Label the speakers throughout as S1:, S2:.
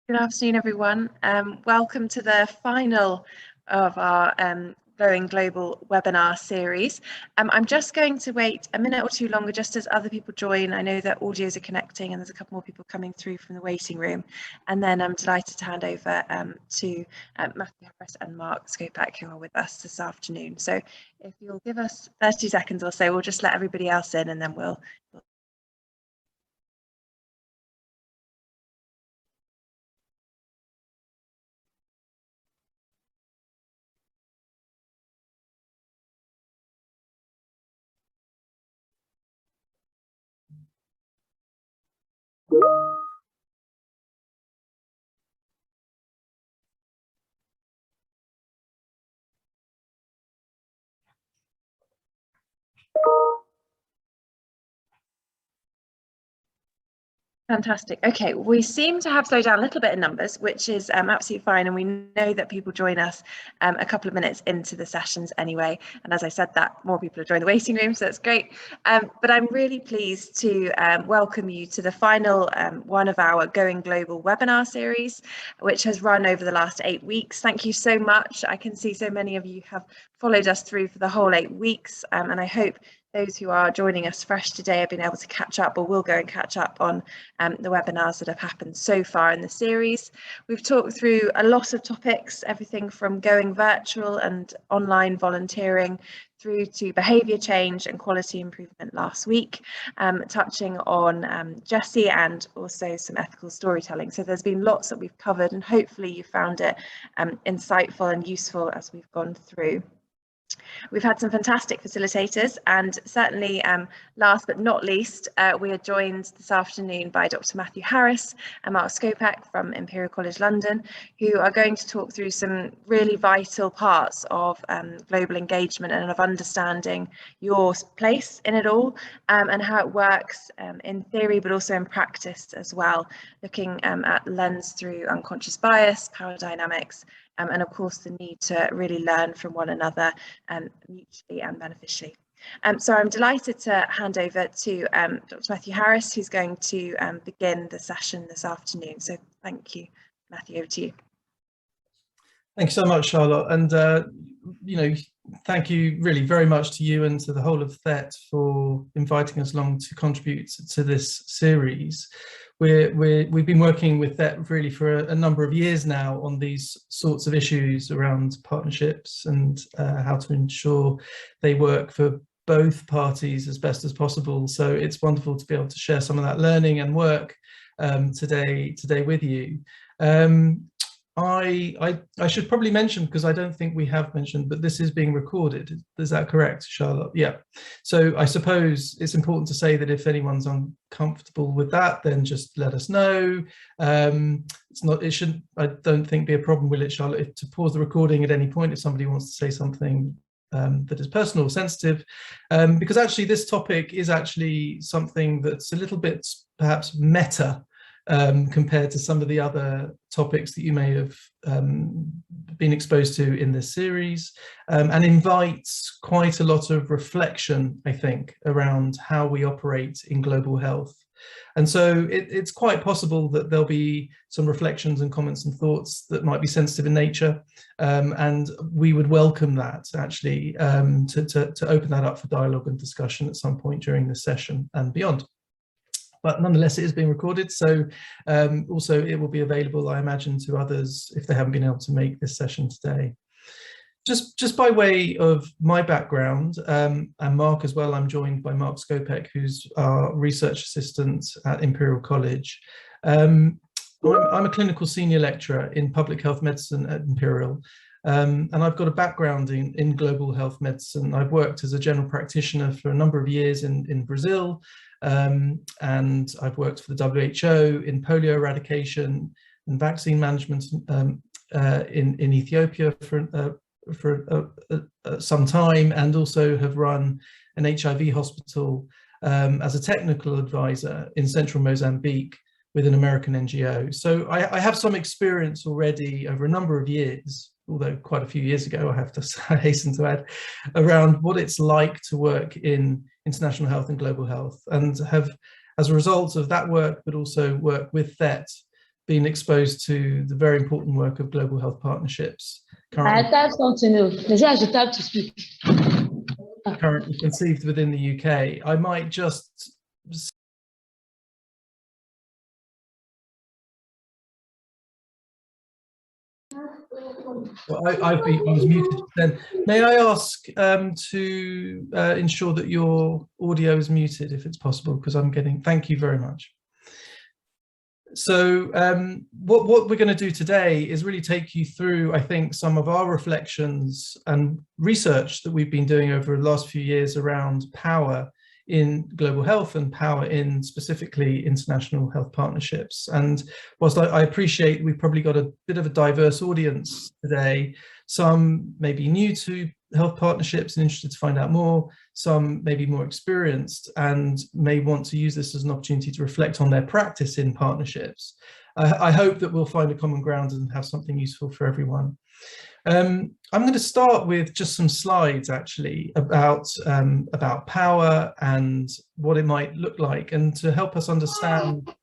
S1: Good afternoon, everyone. Welcome to the final of our Going Global webinar series. I'm just going to wait a minute or two longer just as other people join. I know that audios are connecting and there's a couple more people coming through from the waiting room. And then I'm delighted to hand over to Matthew Harris and Mark Skopak, who are with us this afternoon. So if you'll give us 30 seconds or so, we'll just let everybody else in and then we'll Fantastic. Okay, we seem to have slowed down a little bit in numbers, which is absolutely fine. And we know that people join us a couple of minutes into the sessions anyway. And as I said, that more people are joining the waiting room, so that's great. But I'm really pleased to welcome you to the final one of our Going Global webinar series, which has run over the last 8 weeks. Thank you so much. I can see so many of you have followed us through for the whole 8 weeks, and I hope those who are joining us fresh today have been able to catch up or will go and catch up on the webinars that have happened so far in the series. We've talked through a lot of topics, everything from going virtual and online volunteering through to behaviour change and quality improvement last week, touching on Jessie and also some ethical storytelling. So there's been lots that we've covered and hopefully you found it insightful and useful as we've gone through. We've had some fantastic facilitators, and certainly last but not least, we are joined this afternoon by Dr. Matthew Harris and Mark Skopak from Imperial College London, who are going to talk through some really vital parts of global engagement and of understanding your place in it all, and how it works in theory but also in practice as well, looking at the lens through unconscious bias, power dynamics, and of course the need to really learn from one another mutually and beneficially. So I'm delighted to hand over to Dr. Matthew Harris, who's going to begin the session this afternoon. So thank you, Matthew, over to you.
S2: Thanks so much, Charlotte, and thank you really very much to you and to the whole of THET for inviting us along to contribute to this series. We've been working with THET really for a number of years now on these sorts of issues around partnerships and how to ensure they work for both parties as best as possible. So it's wonderful to be able to share some of that learning and work today with you. I should probably mention, because I don't think we have mentioned, but this is being recorded. Is that correct, Charlotte? Yeah. So I suppose it's important to say that if anyone's uncomfortable with that, then just let us know. It shouldn't, I don't think, be a problem, will it, Charlotte, to pause the recording at any point if somebody wants to say something that is personal or sensitive, because actually this topic is actually something that's a little bit perhaps meta compared to some of the other topics that you may have been exposed to in this series, and invites quite a lot of reflection, I think, around how we operate in global health. And so it's quite possible that there'll be some reflections and comments and thoughts that might be sensitive in nature, and we would welcome that actually, to open that up for dialogue and discussion at some point during this session and beyond. But nonetheless, it is being recorded, so also it will be available, I imagine, to others if they haven't been able to make this session today. Just by way of my background, and Mark as well, I'm joined by Mark Skopak, who's our research assistant at Imperial College. I'm a clinical senior lecturer in public health medicine at Imperial, and I've got a background in global health medicine. I've worked as a general practitioner for a number of years in Brazil, and I've worked for the WHO in polio eradication and vaccine management in Ethiopia for some time, and also have run an HIV hospital as a technical advisor in central Mozambique with an American NGO. So I have some experience already over a number of years, although quite a few years ago, I have to hasten to add, around what it's like to work in international health and global health, and have, as a result of that work, but also work with THET, been exposed to the very important work of global health partnerships
S3: I typed something. They say I should type to speak.
S2: currently conceived within the UK. I might just well, I was muted then. May I ask to ensure that your audio is muted if it's possible, because I'm getting, thank you very much. So what we're going to do today is really take you through, I think, some of our reflections and research that we've been doing over the last few years around power in global health and power in specifically international health partnerships. And whilst I appreciate we've probably got a bit of a diverse audience today, some may be new to health partnerships and interested to find out more, some may be more experienced and may want to use this as an opportunity to reflect on their practice in partnerships. I hope that we'll find a common ground and have something useful for everyone. I'm going to start with just some slides actually about power and what it might look like, and to help us understand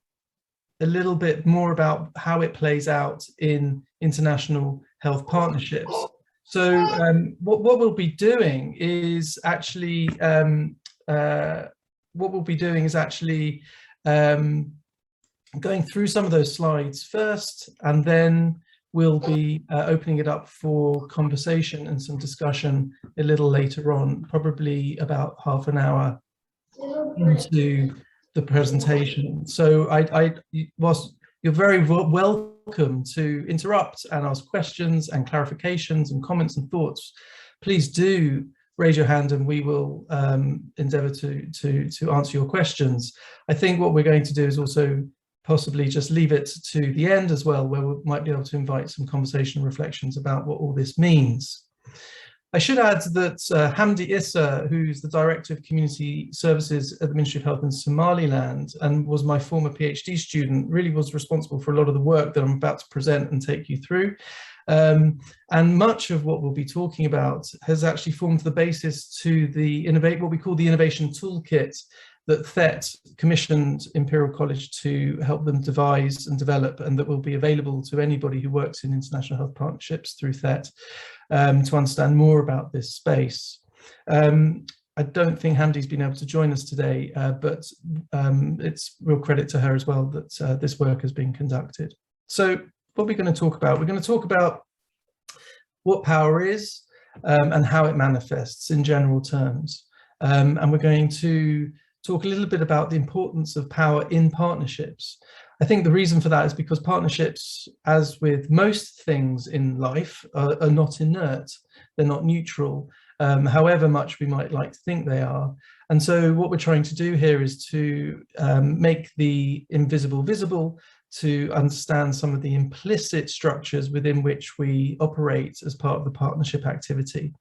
S2: a little bit more about how it plays out in international health partnerships. So what we'll be doing is actually going through some of those slides first, and then we'll be opening it up for conversation and some discussion a little later on, probably about half an hour into the presentation. So whilst you're very welcome to interrupt and ask questions and clarifications and comments and thoughts, please do raise your hand and we will endeavour to answer your questions. I think what we're going to do is also possibly just leave it to the end as well, where we might be able to invite some conversation and reflections about what all this means. I should add that Hamdi Issa, who's the Director of Community Services at the Ministry of Health in Somaliland and was my former PhD student, really was responsible for a lot of the work that I'm about to present and take you through. And much of what we'll be talking about has actually formed the basis to the what we call the Innovation Toolkit that THET commissioned Imperial College to help them devise and develop, and that will be available to anybody who works in international health partnerships through THET to understand more about this space. I don't think Hamdi's been able to join us today, but it's real credit to her as well that this work has been conducted. So what are we going to talk about? We're going to talk about what power is and how it manifests in general terms. And we're going to talk a little bit about the importance of power in partnerships. I think the reason for that is because partnerships, as with most things in life, are not inert. They're not neutral, however much we might like to think they are. And so what we're trying to do here is to make the invisible visible, to understand some of the implicit structures within which we operate as part of the partnership activity.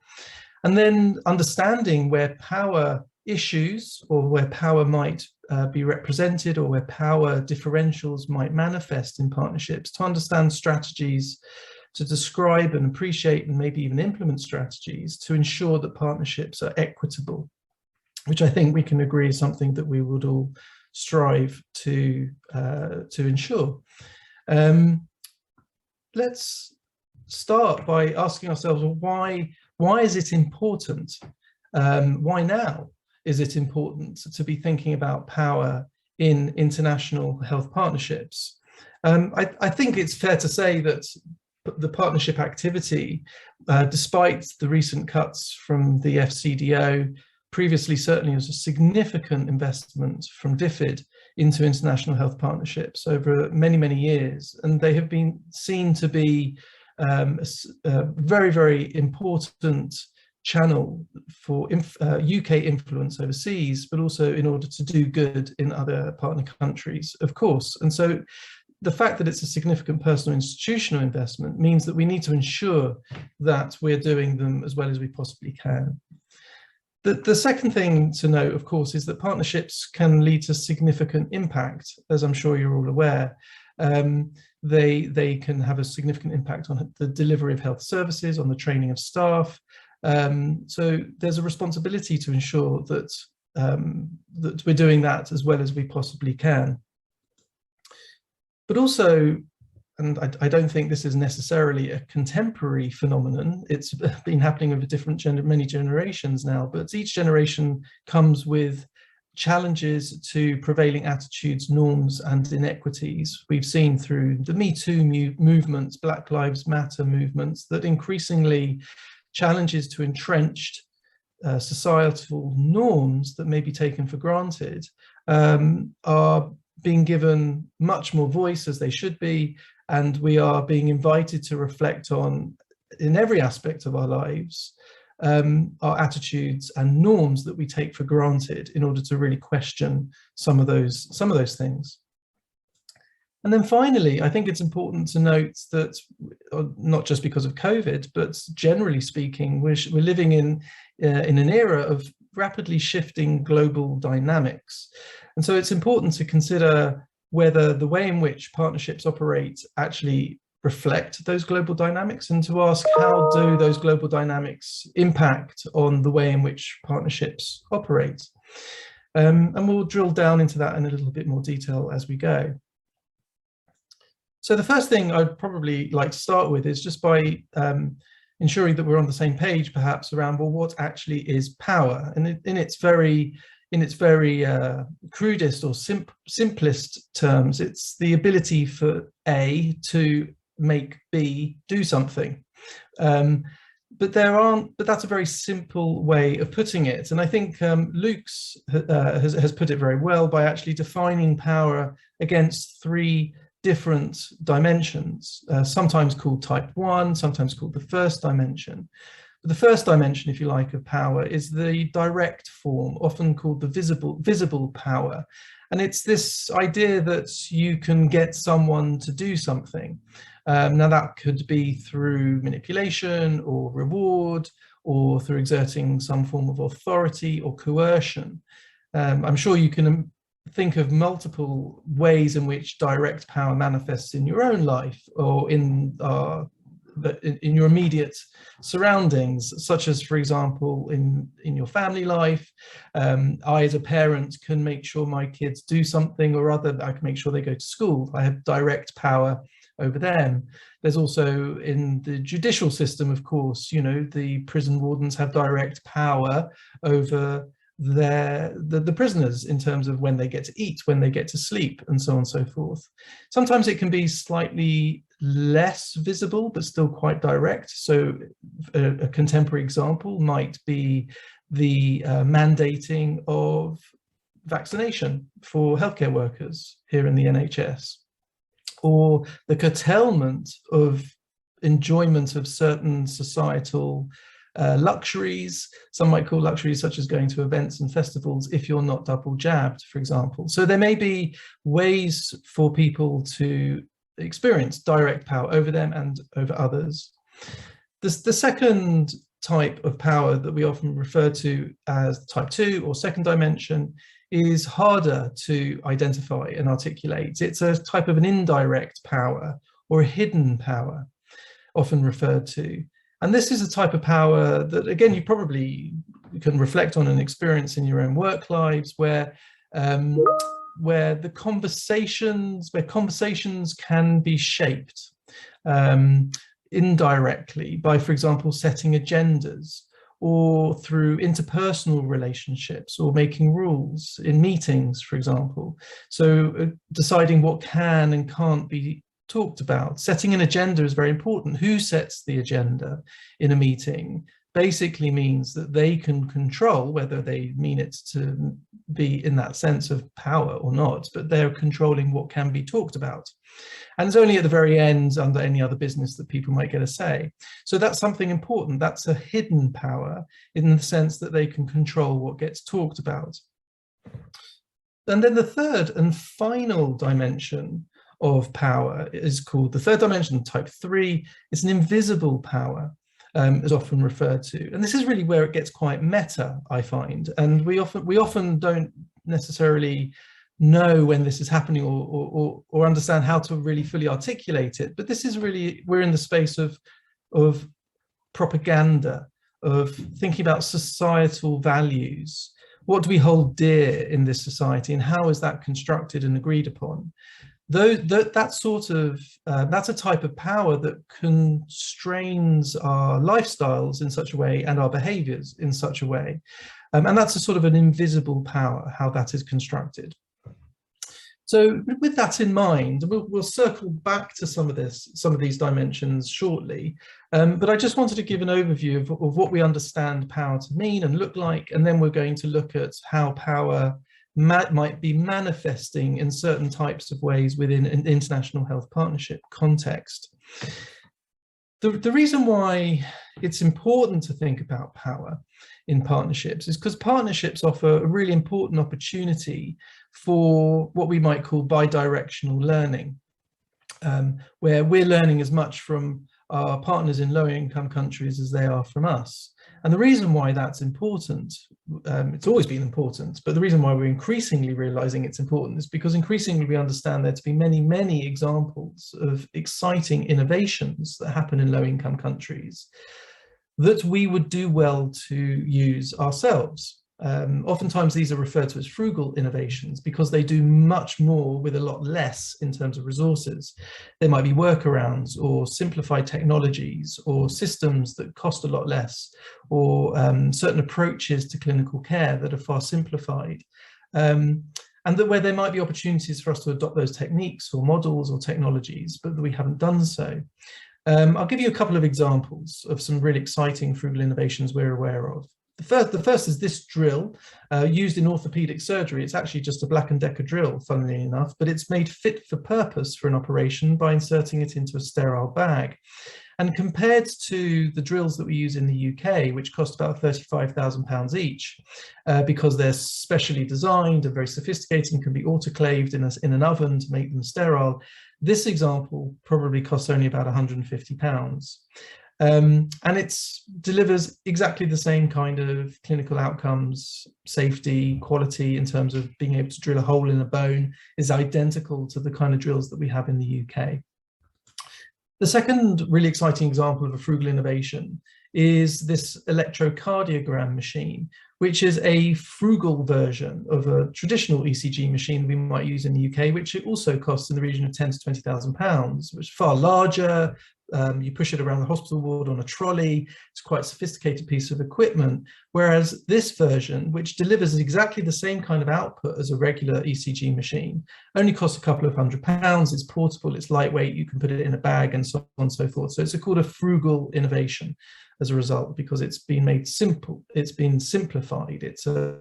S2: And then understanding where power issues, or where power might be represented, or where power differentials might manifest in partnerships, to understand strategies to describe and appreciate and maybe even implement strategies to ensure that partnerships are equitable, which I think we can agree is something that we would all strive to ensure. Let's start by asking ourselves, why is it important? Why now is it important to be thinking about power in international health partnerships? I think it's fair to say that the partnership activity, despite the recent cuts from the FCDO, previously certainly was a significant investment from DFID into international health partnerships over many, many years. And they have been seen to be a very, very important channel for UK influence overseas, but also in order to do good in other partner countries, of course. And so the fact that it's a significant personal institutional investment means that we need to ensure that we're doing them as well as we possibly can. The second thing to note, of course, is that partnerships can lead to significant impact, as I'm sure you're all aware. They can have a significant impact on the delivery of health services, on the training of staff. So there's a responsibility to ensure that, that we're doing that as well as we possibly can. But also, and I don't think this is necessarily a contemporary phenomenon. It's been happening over many generations now, but each generation comes with challenges to prevailing attitudes, norms, and inequities. We've seen through the Me Too movements, Black Lives Matter movements, that increasingly challenges to entrenched societal norms that may be taken for granted are being given much more voice, as they should be, and we are being invited to reflect on, in every aspect of our lives, our attitudes and norms that we take for granted, in order to really question some of those things. And then finally, I think it's important to note that, not just because of COVID, but generally speaking, we're living in an era of rapidly shifting global dynamics. And so it's important to consider whether the way in which partnerships operate actually reflect those global dynamics, and to ask, how do those global dynamics impact on the way in which partnerships operate? And we'll drill down into that in a little bit more detail as we go. So the first thing I'd probably like to start with is just by ensuring that we're on the same page, perhaps, around, well, what actually is power? And in its very crudest or simplest terms, it's the ability for A to make B do something. But that's a very simple way of putting it. And I think Luke's has put it very well by actually defining power against three different dimensions, sometimes called type 1, sometimes called the first dimension. But the first dimension, if you like, of power is the direct form, often called the visible power. And it's this idea that you can get someone to do something. Now that could be through manipulation or reward, or through exerting some form of authority or coercion. I'm sure you can think of multiple ways in which direct power manifests in your own life, or in your immediate surroundings, such as, for example, in your family life. I, as a parent, can make sure my kids do something or other. I can make sure they go to school. I have direct power over them. There's also in the judicial system, of course, you know, the prison wardens have direct power over the prisoners in terms of when they get to eat, when they get to sleep, and so on and so forth. Sometimes it can be slightly less visible, but still quite direct. So a contemporary example might be the mandating of vaccination for healthcare workers here in the NHS, or the curtailment of enjoyment of certain societal luxuries. Some might call luxuries such as going to events and festivals if you're not double jabbed, for example. So there may be ways for people to experience direct power over them and over others. The second type of power that we often refer to as type 2 or second dimension is harder to identify and articulate. It's a type of an indirect power, or a hidden power, often referred to. And this is a type of power that, again, you probably can reflect on and experience in your own work lives, where conversations can be shaped indirectly by, for example, setting agendas, or through interpersonal relationships, or making rules in meetings, for example. So deciding what can and can't be talked about. Setting an agenda is very important. Who sets the agenda in a meeting basically means that they can control, whether they mean it to be in that sense of power or not, but they're controlling what can be talked about. And it's only at the very end, under any other business, that people might get a say. So that's something important. That's a hidden power, in the sense that they can control what gets talked about. And then the third and final dimension of power is called the third dimension, type 3. It's an invisible power, is often referred to. And this is really where it gets quite meta, I find. And we often don't necessarily know when this is happening, or understand how to really fully articulate it. But this is really, we're in the space of propaganda, of thinking about societal values. What do we hold dear in this society, and how is that constructed and agreed upon? that's a type of power that constrains our lifestyles in such a way and our behaviors in such a way. And that's a sort of an invisible power, how that is constructed. So with that in mind, we'll circle back to some of these dimensions shortly. But I just wanted to give an overview of what we understand power to mean and look like, and then we're going to look at how power might be manifesting in certain types of ways within an international health partnership context. The reason why it's important to think about power in partnerships is because partnerships offer a really important opportunity for what we might call bi-directional learning, where we're learning as much from our partners in low-income countries as they are from us. And the reason why that's important, it's always been important, but the reason why we're increasingly realizing it's important is because increasingly we understand there to be many, many examples of exciting innovations that happen in low-income countries that we would do well to use ourselves. Oftentimes these are referred to as frugal innovations because they do much more with a lot less in terms of resources. They might be workarounds or simplified technologies or systems that cost a lot less, or certain approaches to clinical care that are far simplified. And that where there might be opportunities for us to adopt those techniques or models or technologies, but that we haven't done so. I'll give you a couple of examples of some really exciting frugal innovations we're aware of. The first is this drill used in orthopedic surgery. It's actually just a Black & Decker drill, funnily enough, but it's made fit for purpose for an operation by inserting it into a sterile bag. And compared to the drills that we use in the UK, which cost about £35,000 each, because they're specially designed and very sophisticated and can be autoclaved in an oven to make them sterile, this example probably costs only about £150. And it delivers exactly the same kind of clinical outcomes, safety, quality in terms of being able to drill a hole in a bone is identical to the kind of drills that we have in the UK. The second really exciting example of a frugal innovation is this electrocardiogram machine, which is a frugal version of a traditional ECG machine we might use in the UK, which it also costs in the region of £10,000 to £20,000, which is far larger. You push it around the hospital ward on a trolley. It's quite a sophisticated piece of equipment. Whereas this version, which delivers exactly the same kind of output as a regular ECG machine, only costs a couple of £100. It's portable, it's lightweight, you can put it in a bag and so on and so forth. So it's called a frugal innovation as a result, because it's been made simple, it's been simplified. It's a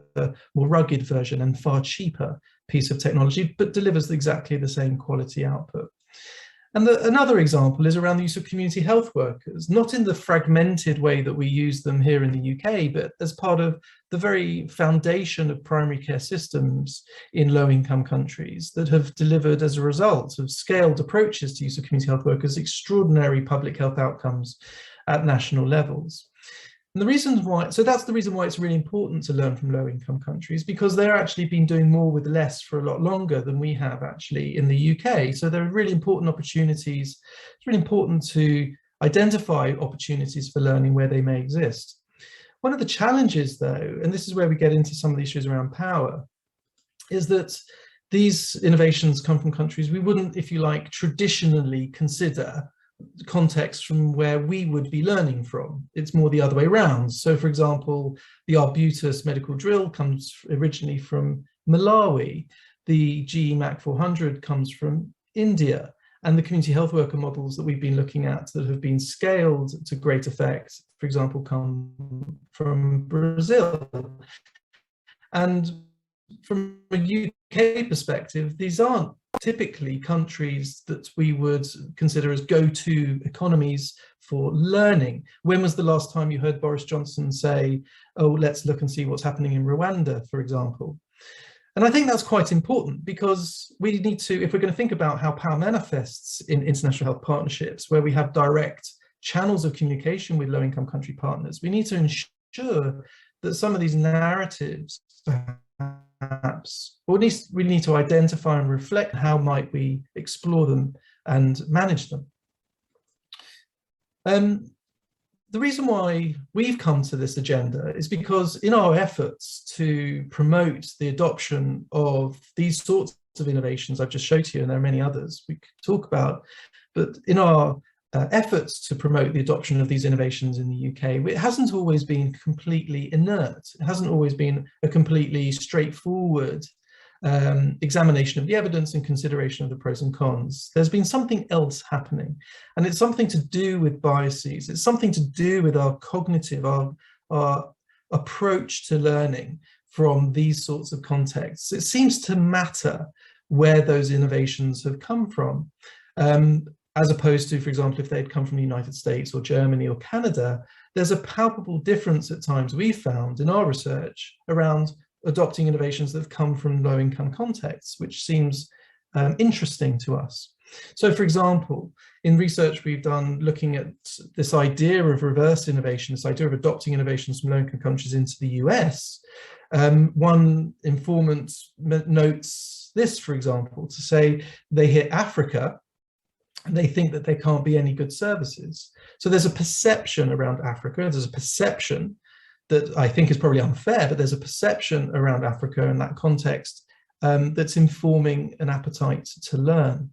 S2: more rugged version and far cheaper piece of technology, but delivers exactly the same quality output. And another example is around the use of community health workers, not in the fragmented way that we use them here in the UK, but as part of the very foundation of primary care systems in low-income countries that have delivered, as a result of scaled approaches to use of community health workers, extraordinary public health outcomes at national levels. And the reasons why, so that's the reason why it's really important to learn from low-income countries, because they're actually been doing more with less for a lot longer than we have actually in the UK. So there are really important opportunities. It's really important to identify opportunities for learning where they may exist. One of the challenges though, and this is where we get into some of the issues around power, is that these innovations come from countries we wouldn't, if you like, traditionally consider context from where we would be learning from. It's more the other way around. So for example, the Arbutus medical drill comes originally from Malawi, the GE Mac 400 comes from India, and the community health worker models that we've been looking at that have been scaled to great effect, for example, come from Brazil. And from a UK perspective, these aren't typically countries that we would consider as go-to economies for learning. When was the last time you heard Boris Johnson say, oh, let's look and see what's happening in Rwanda, for example? And I think that's quite important, because we need to, if we're going to think about how power manifests in international health partnerships, where we have direct channels of communication with low-income country partners, we need to ensure that some of these narratives perhaps, or at least we need to identify and reflect how might we explore them and manage them. The reason why we've come to this agenda is because in our efforts to promote the adoption of these sorts of innovations I've just showed to you, and there are many others we could talk about. But in our efforts to promote the adoption of these innovations in the UK, it hasn't always been completely inert. It hasn't always been a completely straightforward examination of the evidence and consideration of the pros and cons. There's been something else happening, and it's something to do with biases. It's something to do with our cognitive, our approach to learning from these sorts of contexts. It seems to matter where those innovations have come from, as opposed to, for example, if they'd come from the United States or Germany or Canada. There's a palpable difference at times we've found in our research around adopting innovations that have come from low-income contexts, which seems interesting to us. So, for example, in research we've done looking at this idea of reverse innovation, this idea of adopting innovations from low-income countries into the US, one informant notes this, for example, to say they hit Africa and they think that there can't be any good services. So there's a perception around Africa, there's a perception that I think is probably unfair, but there's a perception around Africa in that context that's informing an appetite to learn.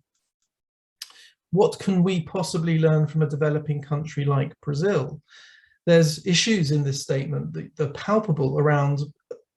S2: What can we possibly learn from a developing country like Brazil? There's issues in this statement that are palpable around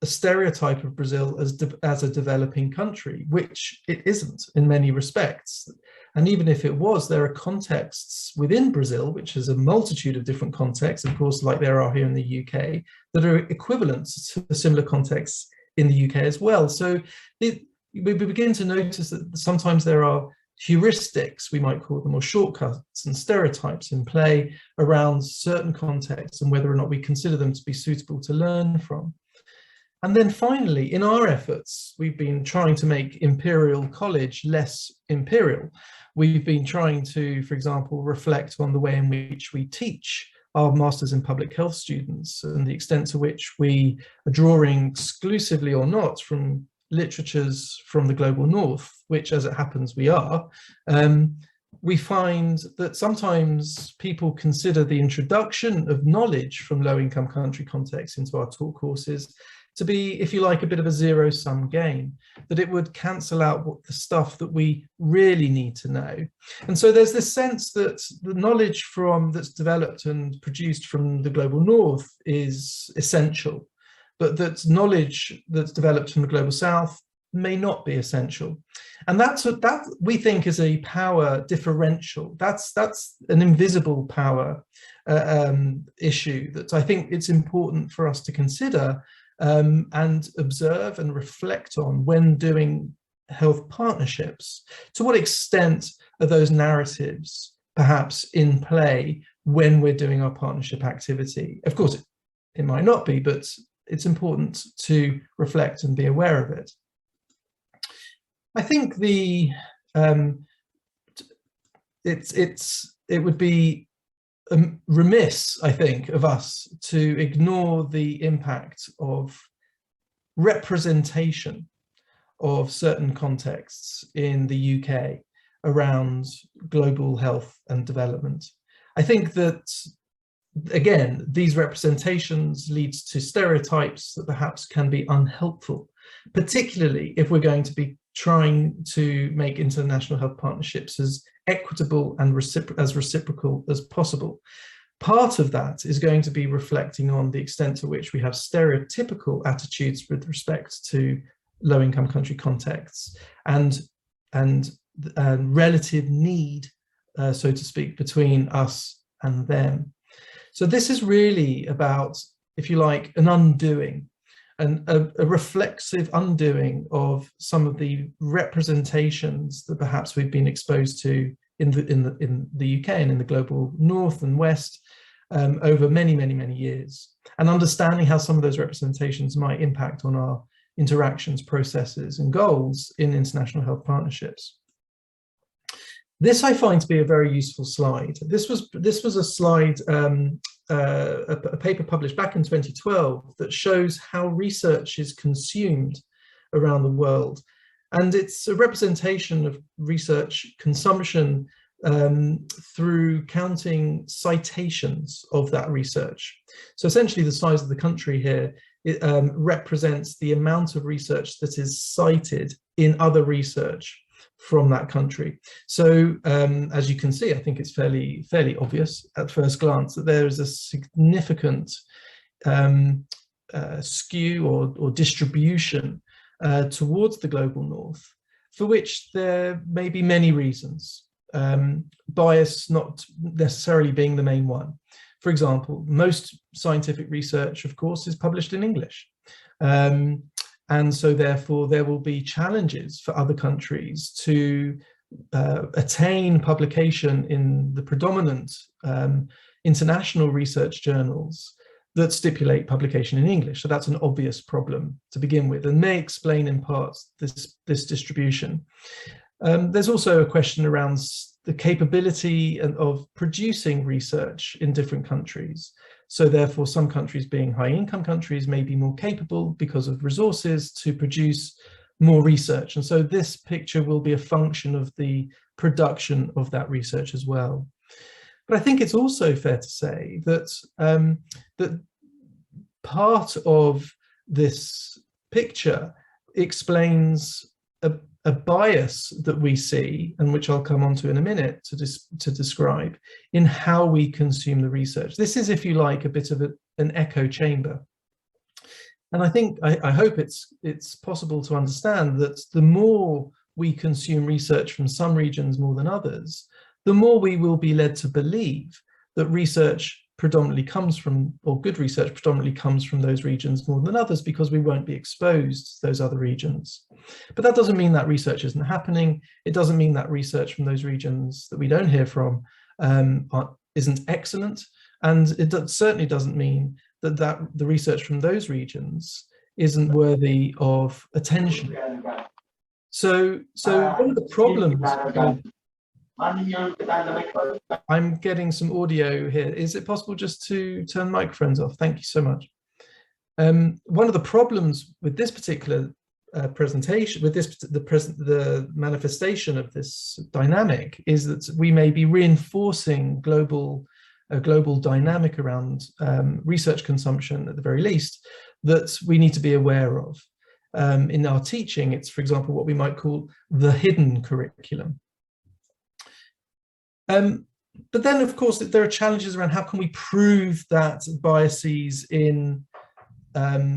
S2: a stereotype of Brazil as a developing country, which it isn't in many respects. And even if it was, there are contexts within Brazil, which is a multitude of different contexts, of course, like there are here in the UK, that are equivalent to similar contexts in the UK as well. So we begin to notice that sometimes there are heuristics, we might call them, or shortcuts and stereotypes in play around certain contexts and whether or not we consider them to be suitable to learn from. And then finally, in our efforts, we've been trying to make Imperial College less imperial. We've been trying to, for example, reflect on the way in which we teach our Masters in Public Health students and the extent to which we are drawing exclusively or not from literatures from the global north, which, as it happens, we are. We find that sometimes people consider the introduction of knowledge from low-income country contexts into our taught courses to be, if you like, a bit of a zero-sum game, that it would cancel out the stuff that we really need to know. And so there's this sense that the knowledge that's developed and produced from the global north is essential, but that knowledge that's developed from the global south may not be essential. And that we think is a power differential. That's an invisible power issue that I think it's important for us to consider and observe and reflect on when doing health partnerships. To what extent are those narratives perhaps in play when we're doing our partnership activity? Of course, it might not be, but it's important to reflect and be aware of it. I think it would be remiss, I think, of us to ignore the impact of representation of certain contexts in the UK around global health and development. I think that, again, these representations leads to stereotypes that perhaps can be unhelpful, particularly if we're going to be trying to make international health partnerships as equitable and as reciprocal as possible. Part of that is going to be reflecting on the extent to which we have stereotypical attitudes with respect to low-income country contexts and relative need, so to speak, between us and them. So this is really about, if you like, an undoing, and a reflexive undoing of some of the representations that perhaps we've been exposed to in the UK and in the global north and west over many years, and understanding how some of those representations might impact on our interactions, processes, and goals in international health partnerships. This I find to be a very useful slide. This was a slide, a paper published back in 2012 that shows how research is consumed around the world. And it's a representation of research consumption through counting citations of that research. So essentially the size of the country here represents the amount of research that is cited in other research from that country. So as you can see, I think it's fairly obvious at first glance that there is a significant skew or distribution towards the global north, for which there may be many reasons, bias not necessarily being the main one. For example, most scientific research, of course, is published in English. And so therefore there will be challenges for other countries to attain publication in the predominant international research journals that stipulate publication in English. So that's an obvious problem to begin with, and may explain in part this distribution. There's also a question around the capability of producing research in different countries. So therefore, some countries, being high-income countries, may be more capable because of resources to produce more research. And so this picture will be a function of the production of that research as well. But I think it's also fair to say that, that part of this picture explains a bias that we see, and which I'll come on to in a minute to describe, in how we consume the research. This is, if you like, a bit of an echo chamber. And I think, I hope it's possible to understand that the more we consume research from some regions more than others, the more we will be led to believe that research predominantly comes from, or good research predominantly comes from those regions more than others, because we won't be exposed to those other regions. But that doesn't mean that research isn't happening. It doesn't mean that research from those regions that we don't hear from isn't excellent. And it certainly doesn't mean that the research from those regions isn't worthy of attention. So one of the problems, I'm getting some audio here. Is it possible just to turn microphones off? Thank you so much. One of the problems with this particular presentation, with the manifestation of this dynamic, is that we may be reinforcing a global dynamic around research consumption, at the very least, that we need to be aware of. In our teaching, it's, for example, what we might call the hidden curriculum. But then, of course, there are challenges around how can we prove that biases in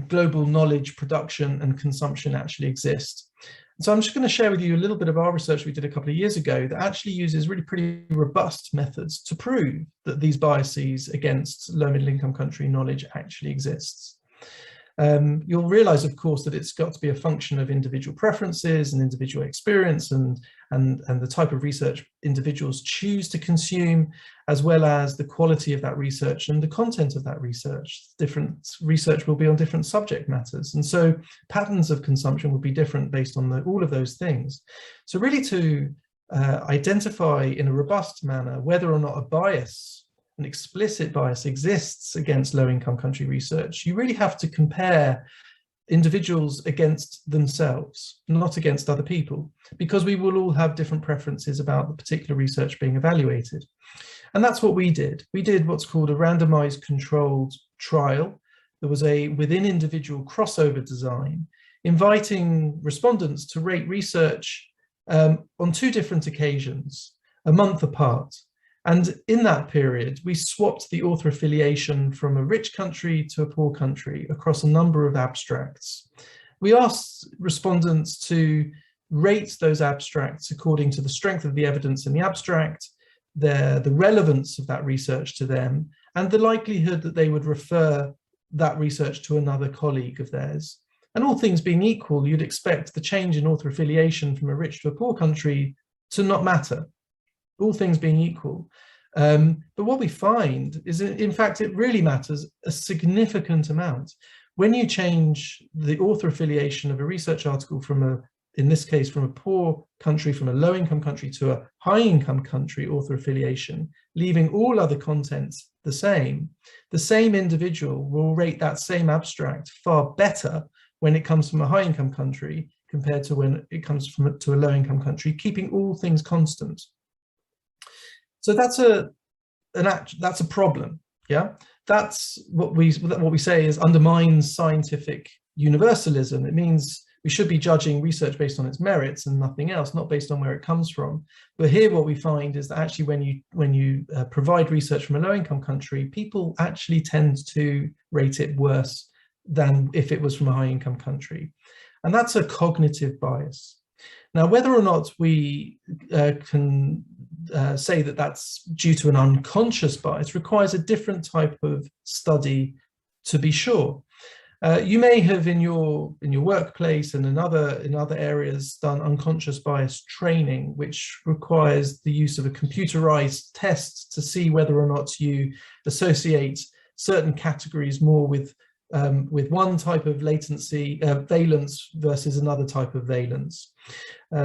S2: global knowledge production and consumption actually exist. And so I'm just going to share with you a little bit of our research we did a couple of years ago that actually uses really pretty robust methods to prove that these biases against low middle income country knowledge actually exists. You'll realize, of course, that it's got to be a function of individual preferences and individual experience and the type of research individuals choose to consume, as well as the quality of that research and the content of that research. Different research will be on different subject matters, and so patterns of consumption will be different based on all of those things. So really to identify in a robust manner whether or not a bias, an explicit bias, exists against low-income country research, you really have to compare individuals against themselves, not against other people, because we will all have different preferences about the particular research being evaluated. And that's what we did. We did what's called a randomized controlled trial. There was a within individual crossover design, inviting respondents to rate research on 2 different occasions, a month apart. And in that period, we swapped the author affiliation from a rich country to a poor country across a number of abstracts. We asked respondents to rate those abstracts according to the strength of the evidence in the abstract, the relevance of that research to them, and the likelihood that they would refer that research to another colleague of theirs. And all things being equal, you'd expect the change in author affiliation from a rich to a poor country to not matter, all things being equal. But what we find is, in fact, it really matters a significant amount. When you change the author affiliation of a research article from in this case, from a poor country, from a low-income country to a high-income country author affiliation, leaving all other contents the same individual will rate that same abstract far better when it comes from a high-income country compared to when it comes to a low-income country, keeping all things constant. So that's a problem, yeah? that's what we say is undermines scientific universalism. It means we should be judging research based on its merits and nothing else, not based on where it comes from. But here what we find is that actually when you provide research from a low-income country, people actually tend to rate it worse than if it was from a high-income country. And that's a cognitive bias. Now, whether or not we can say that that's due to an unconscious bias requires a different type of study to be sure. You may have in your workplace and in other areas done unconscious bias training, which requires the use of a computerized test to see whether or not you associate certain categories more with one type of valence versus another type of valence.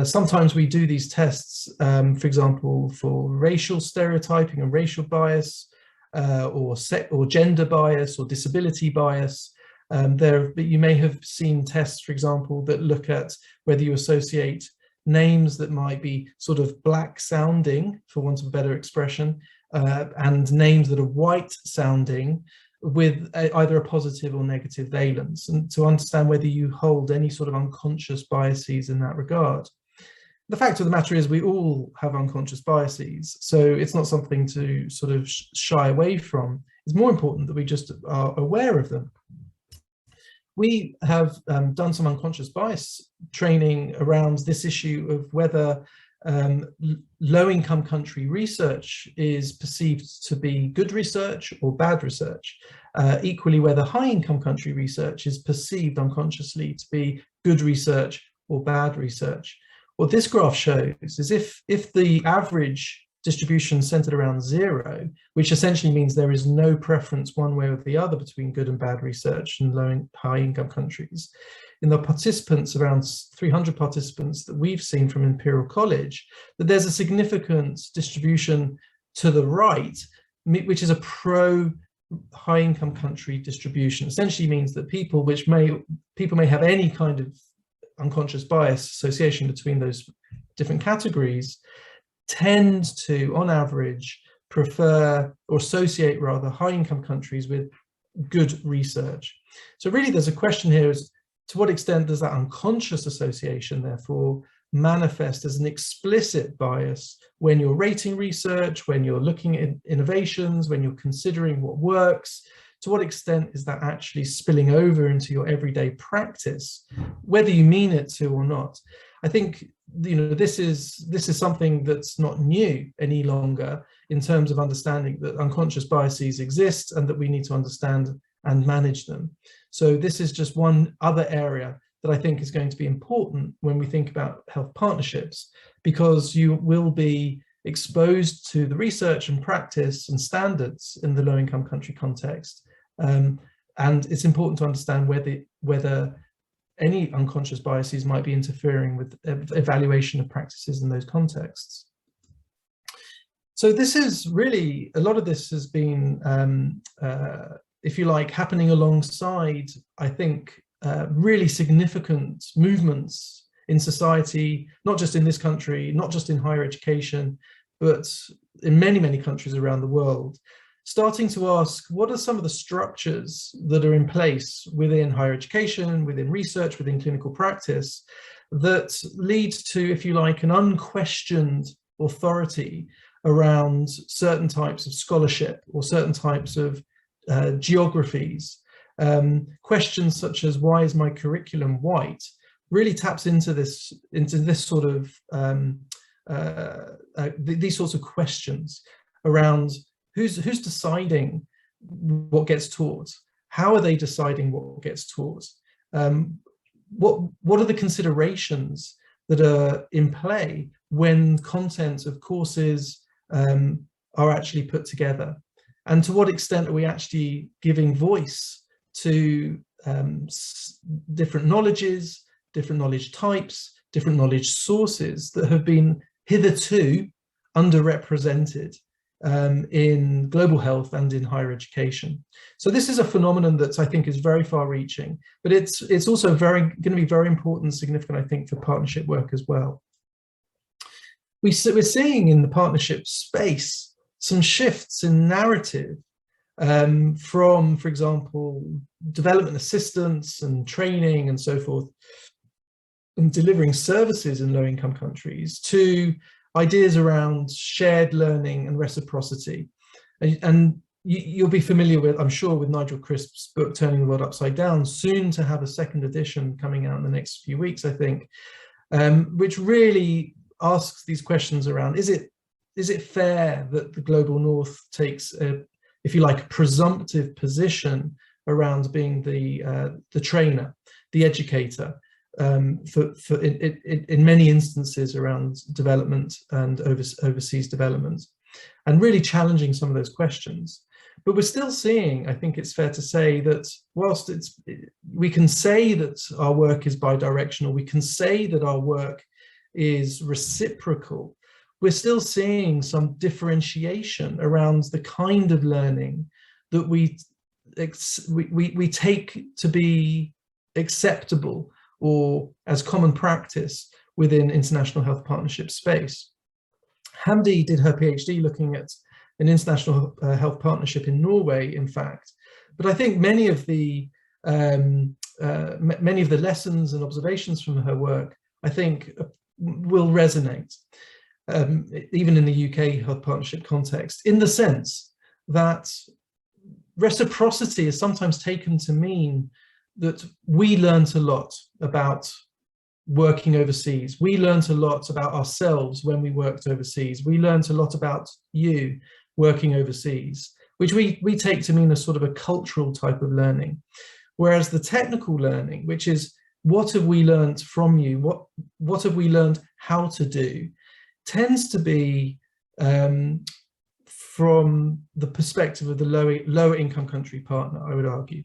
S2: Sometimes we do these tests, for example, for racial stereotyping and racial bias, or gender bias or disability bias. You may have seen tests, for example, that look at whether you associate names that might be sort of black sounding, for want of a better expression, and names that are white sounding with either a positive or negative valence, and to understand whether you hold any sort of unconscious biases in that regard. The fact of the matter is we all have unconscious biases, so it's not something to sort of shy away from. It's more important that we just are aware of them. We have done some unconscious bias training around this issue of whether low-income country research is perceived to be good research or bad research. Equally, whether high-income country research is perceived unconsciously to be good research or bad research. What this graph shows is if the average distribution centered around 0, which essentially means there is no preference one way or the other between good and bad research in low and high income countries. In the participants, around 300 participants that we've seen from Imperial College, that there's a significant distribution to the right, which is a pro high income country distribution. Essentially means that people may have any kind of unconscious bias association between those different categories, tend to, on average, prefer or associate rather high-income countries with good research. So really there's a question here is, to what extent does that unconscious association therefore manifest as an explicit bias when you're rating research, when you're looking at innovations, when you're considering what works? To what extent is that actually spilling over into your everyday practice, whether you mean it to or not? I think this is something that's not new any longer in terms of understanding that unconscious biases exist and that we need to understand and manage them. So this is just one other area that I think is going to be important when we think about health partnerships, because you will be exposed to the research and practice and standards in the low-income country context. And it's important to understand whether any unconscious biases might be interfering with evaluation of practices in those contexts. So this is really, a lot of this has been, if you like, happening alongside, I think, really significant movements in society, not just in this country, not just in higher education, but in many, many countries around the world, starting to ask, what are some of the structures that are in place within higher education, within research, within clinical practice, that lead to, if you like, an unquestioned authority around certain types of scholarship or certain types of geographies. Questions such as, why is my curriculum white, really taps into this sort of these sorts of questions around who's deciding what gets taught, how are they deciding what gets taught, what are the considerations that are in play when content of courses are actually put together, and to what extent are we actually giving voice to different knowledges, different knowledge types, different knowledge sources that have been hitherto underrepresented in global health and in higher education. So this is a phenomenon that I think is very far-reaching, but it's also going to be very important and significant, I think, for partnership work as well. We're seeing in the partnership space some shifts in narrative from, for example, development assistance and training and so forth, and delivering services in low-income countries, to ideas around shared learning and reciprocity. And you'll be familiar with, I'm sure, with Nigel Crisp's book, Turning the World Upside Down, soon to have a second edition coming out in the next few weeks, I think, which really asks these questions around, is it fair that the global north takes a, if you like, a presumptive position around being the trainer, the educator, in many instances around development and overseas development, and really challenging some of those questions. But we're still seeing, I think it's fair to say, that whilst we can say that our work is bidirectional, we can say that our work is reciprocal, we're still seeing some differentiation around the kind of learning that we take to be acceptable or as common practice within international health partnership space. Hamdi did her PhD looking at an international health partnership in Norway, in fact. But I think many of the lessons and observations from her work, I think, will resonate, even in the UK health partnership context, in the sense that reciprocity is sometimes taken to mean that we learnt a lot about working overseas. We learnt a lot about ourselves when we worked overseas. We learnt a lot about you working overseas, which we take to mean a sort of a cultural type of learning. Whereas the technical learning, which is what have we learnt from you, what have we learned how to do, tends to be from the perspective of the lower income country partner, I would argue.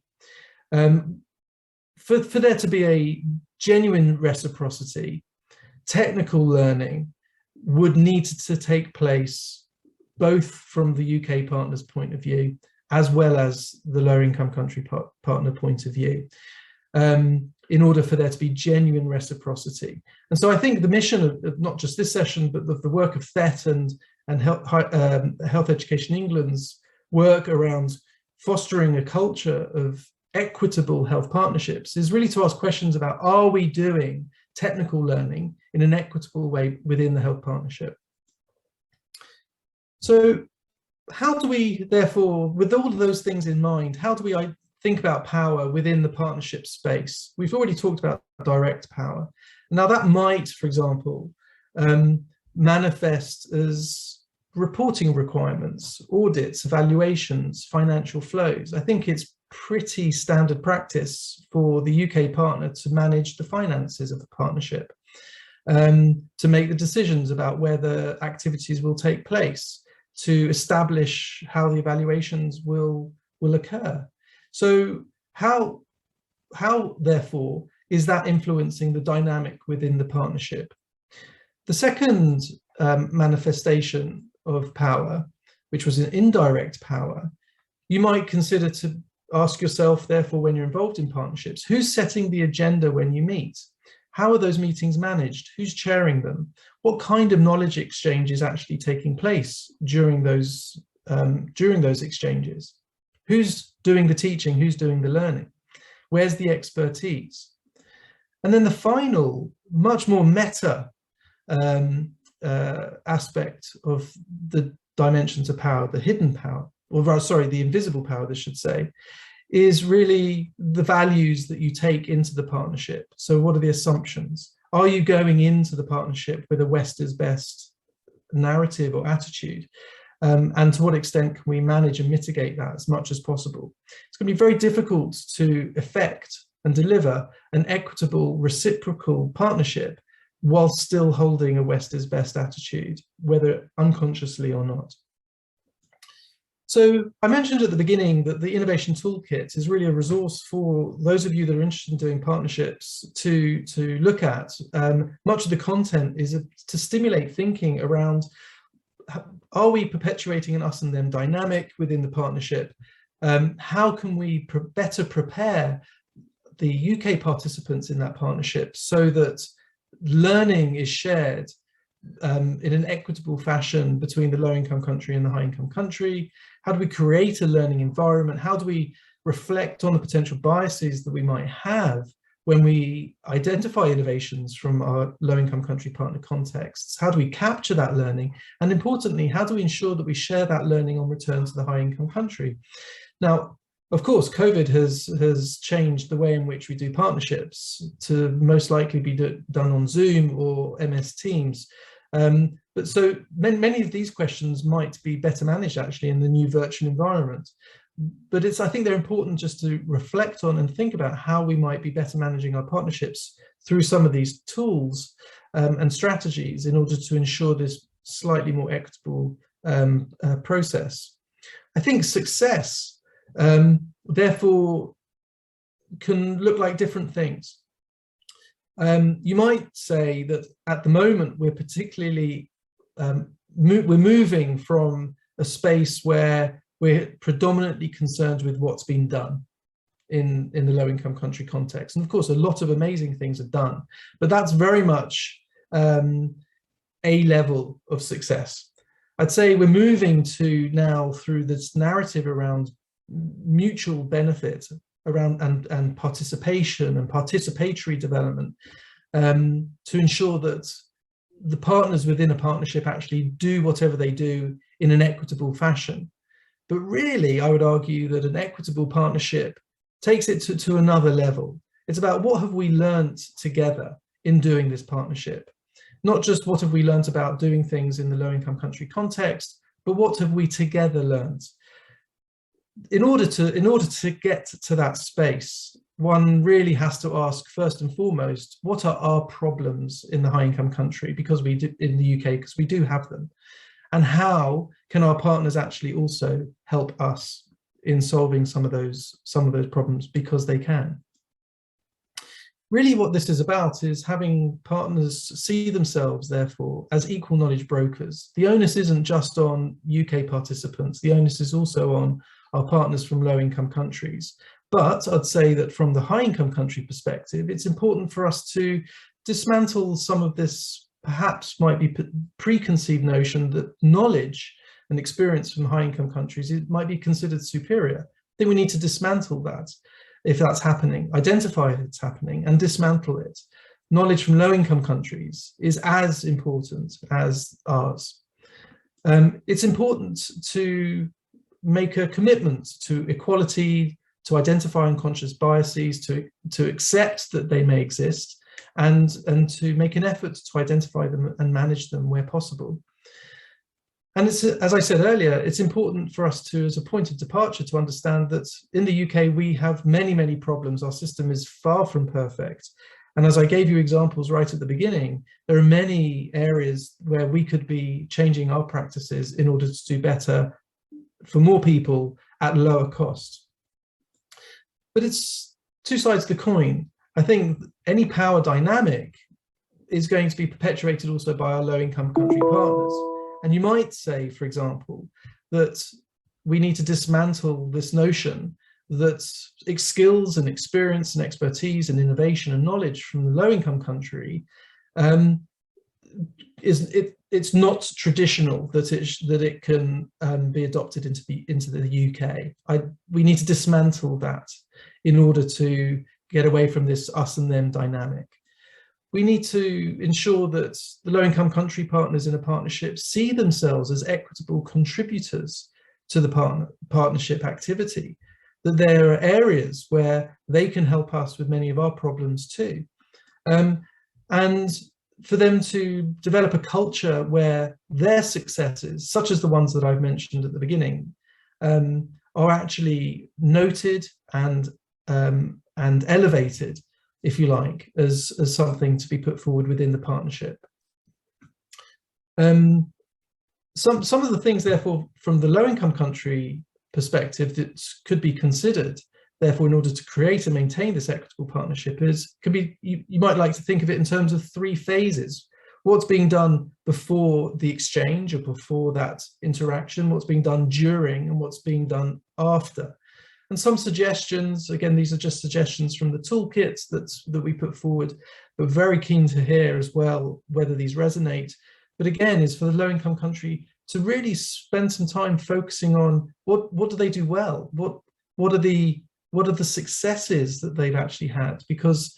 S2: For there to be a genuine reciprocity, technical learning would need to take place both from the UK partner's point of view, as well as the lower income country partner point of view, in order for there to be genuine reciprocity. And so I think the mission of not just this session, but the work of THET and Health Education England's work around fostering a culture of equitable health partnerships is really to ask questions about, are we doing technical learning in an equitable way within the health partnership? So how do we, therefore, with all of those things in mind, how do we think about power within the partnership space? We've already talked about direct power. Now that might, for example, manifest as reporting requirements, audits, evaluations, financial flows. I think it's pretty standard practice for the UK partner to manage the finances of the partnership, to make the decisions about where the activities will take place, to establish how the evaluations will occur. So how therefore is that influencing the dynamic within the partnership? The second manifestation of power, which was an indirect power, you might consider to ask yourself, therefore, when you're involved in partnerships, who's setting the agenda when you meet? How are those meetings managed? Who's chairing them? What kind of knowledge exchange is actually taking place during those exchanges? Who's doing the teaching? Who's doing the learning? Where's the expertise? And then the final, much more meta aspect of the dimensions of power, the hidden power, or sorry, the invisible power, this should say, is really the values that you take into the partnership. So what are the assumptions? Are you going into the partnership with a West is best narrative or attitude? And to what extent can we manage and mitigate that as much as possible? It's going to be very difficult to effect and deliver an equitable, reciprocal partnership while still holding a West is best attitude, whether unconsciously or not. So I mentioned at the beginning that the Innovation Toolkit is really a resource for those of you that are interested in doing partnerships to look at. Much of the content is to stimulate thinking around, are we perpetuating an us and them dynamic within the partnership? How can we better prepare the UK participants in that partnership so that learning is shared in an equitable fashion between the low-income country and the high-income country? How do we create a learning environment? How do we reflect on the potential biases that we might have when we identify innovations from our low-income country partner contexts? How do we capture that learning? And importantly, how do we ensure that we share that learning on return to the high-income country? Now, of course, COVID has changed the way in which we do partnerships to most likely be done on Zoom or MS Teams. But so many of these questions might be better managed actually in the new virtual environment. But I think they're important just to reflect on and think about how we might be better managing our partnerships through some of these tools and strategies in order to ensure this slightly more equitable process. I think success, therefore, can look like different things. You might say that at the moment we're particularly, we're moving from a space where we're predominantly concerned with what's been done in the low-income country context. And of course, a lot of amazing things are done, but that's very much a level of success. I'd say we're moving to now through this narrative around mutual benefit around and participation and participatory development to ensure that the partners within a partnership actually do whatever they do in an equitable fashion. But really, I would argue that an equitable partnership takes it to another level. It's about what have we learned together in doing this partnership? Not just what have we learned about doing things in the low-income country context, but what have we together learned? In order to get to that space, one really has to ask first and foremost, what are our problems in the high-income country, because we do, in the UK, because we do have them, and how can our partners actually also help us in solving some of those problems, because they can. Really what this is about is having partners see themselves, therefore, as equal knowledge brokers. The onus isn't just on UK participants, the onus is also on our partners from low-income countries. But I'd say that from the high-income country perspective, it's important for us to dismantle some of this, perhaps might be preconceived notion that knowledge and experience from high-income countries might be considered superior. I think we need to dismantle that if that's happening, identify if it's happening and dismantle it. Knowledge from low-income countries is as important as ours. It's important to make a commitment to equality, to identify unconscious biases, to accept that they may exist, and to make an effort to identify them and manage them where possible. And it's, as I said earlier, it's important for us to, as a point of departure, to understand that in the UK, we have many, many problems. Our system is far from perfect. And as I gave you examples right at the beginning, there are many areas where we could be changing our practices in order to do better for more people at lower cost. But it's two sides of the coin. I think any power dynamic is going to be perpetuated also by our low-income country partners. And you might say, for example, that we need to dismantle this notion that skills and experience and expertise and innovation and knowledge from the low-income country it's not traditional that it can be adopted into the UK. We need to dismantle that in order to get away from this us and them dynamic. We need to ensure that the low-income country partners in a partnership see themselves as equitable contributors to the partnership activity, that there are areas where they can help us with many of our problems too. And for them to develop a culture where their successes, such as the ones that I've mentioned at the beginning, are actually noted and elevated, if you like, as something to be put forward within the partnership. Some of the things, therefore, from the low-income country perspective that could be considered, therefore, in order to create and maintain this equitable partnership you might like to think of it in terms of three phases. What's being done before the exchange or before that interaction, what's being done during, and what's being done after. And some suggestions, again, these are just suggestions from the toolkits that we put forward, but very keen to hear as well whether these resonate. but again, is for the low-income country to really spend some time focusing on what do they do well, what are the successes that they've actually had, because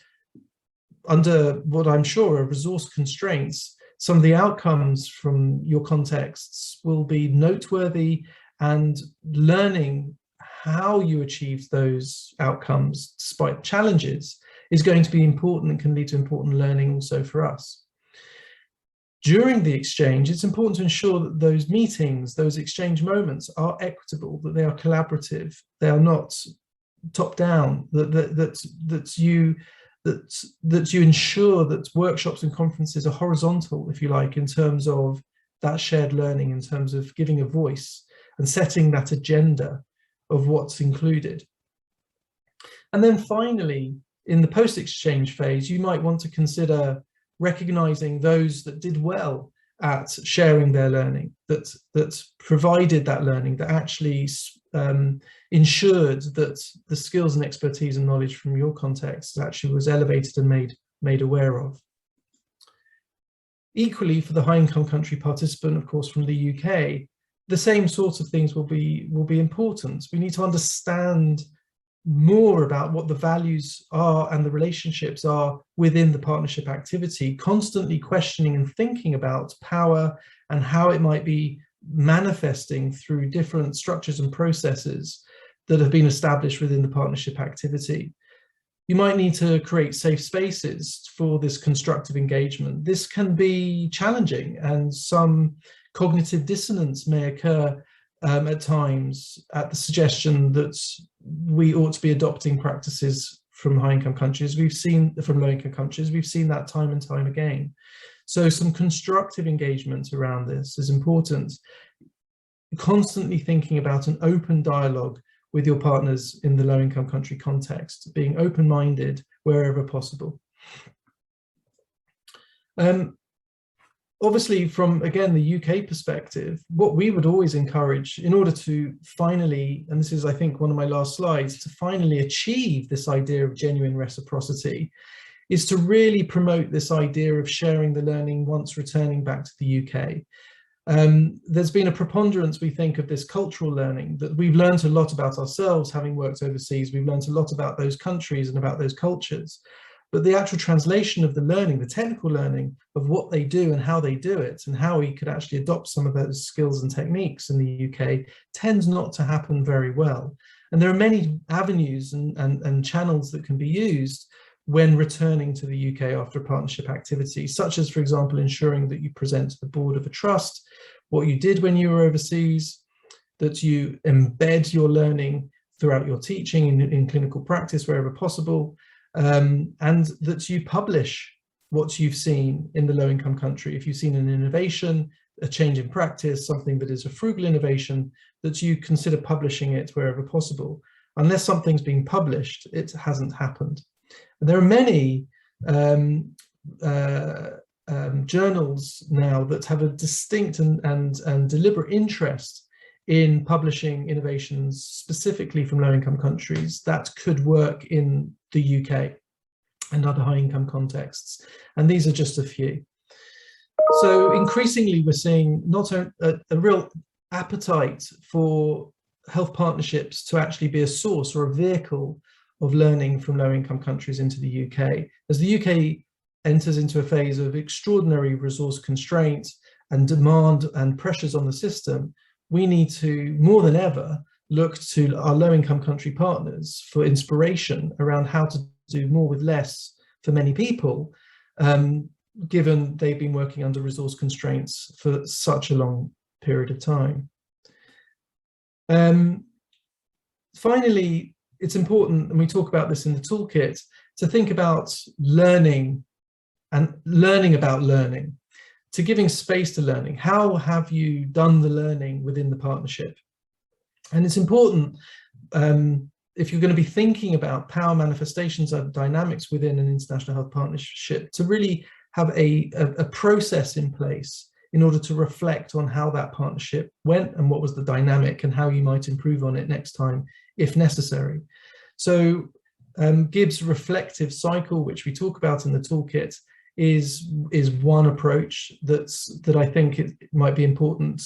S2: under what I'm sure are resource constraints, some of the outcomes from your contexts will be noteworthy, and learning how you achieve those outcomes despite challenges is going to be important and can lead to important learning also for us. During the exchange, it's important to ensure that those meetings, those exchange moments are equitable, that they are collaborative, they are not top down, that you ensure that workshops and conferences are horizontal, if you like, in terms of that shared learning, in terms of giving a voice and setting that agenda of what's included. And then finally, in the post-exchange phase, you might want to consider recognizing those that did well at sharing their learning, that provided that learning, that actually ensured that the skills and expertise and knowledge from your context actually was elevated and made aware of. Equally, for the high-income country participant, of course, from the UK, the same sorts of things will be important. We need to understand more about what the values are and the relationships are within the partnership activity, constantly questioning and thinking about power and how it might be manifesting through different structures and processes that have been established within the partnership activity. You might need to create safe spaces for this constructive engagement. This can be challenging, and some cognitive dissonance may occur at times at the suggestion that we ought to be adopting practices from high-income countries. We've seen from low-income countries, we've seen that time and time again. So some constructive engagement around this is important. Constantly thinking about an open dialogue with your partners in the low-income country context, being open-minded wherever possible. Obviously, from, again, the UK perspective, what we would always encourage in order to finally, and this is, I think, one of my last slides, to finally achieve this idea of genuine reciprocity, is to really promote this idea of sharing the learning once returning back to the UK. There's been a preponderance, we think, of this cultural learning, that we've learned a lot about ourselves having worked overseas. We've learned a lot about those countries and about those cultures. But the actual translation of the learning, the technical learning of what they do and how they do it, and how we could actually adopt some of those skills and techniques in the UK, tends not to happen very well. And there are many avenues and channels that can be used when returning to the UK after a partnership activity, such as, for example, ensuring that you present to the board of a trust what you did when you were overseas, that you embed your learning throughout your teaching in clinical practice wherever possible, and that you publish what you've seen in the low-income country. If you've seen an innovation, a change in practice, something that is a frugal innovation, that you consider publishing it wherever possible. Unless something's being published, it hasn't happened. And there are many journals now that have a distinct and deliberate interest in publishing innovations specifically from low-income countries that could work in the UK and other high-income contexts. And these are just a few. So increasingly, we're seeing not a real appetite for health partnerships to actually be a source or a vehicle of learning from low-income countries into the UK. As the UK enters into a phase of extraordinary resource constraints and demand and pressures on the system, we need to, more than ever, look to our low-income country partners for inspiration around how to do more with less for many people, given they've been working under resource constraints for such a long period of time. Finally, it's important, and we talk about this in the toolkit, to think about learning and learning about learning, to giving space to learning. How have you done the learning within the partnership? And it's important, if you're going to be thinking about power manifestations and dynamics within an international health partnership, to really have a process in place in order to reflect on how that partnership went and what was the dynamic and how you might improve on it next time if necessary. So Gibbs' reflective cycle, which we talk about in the toolkit, is one approach that I think it might be important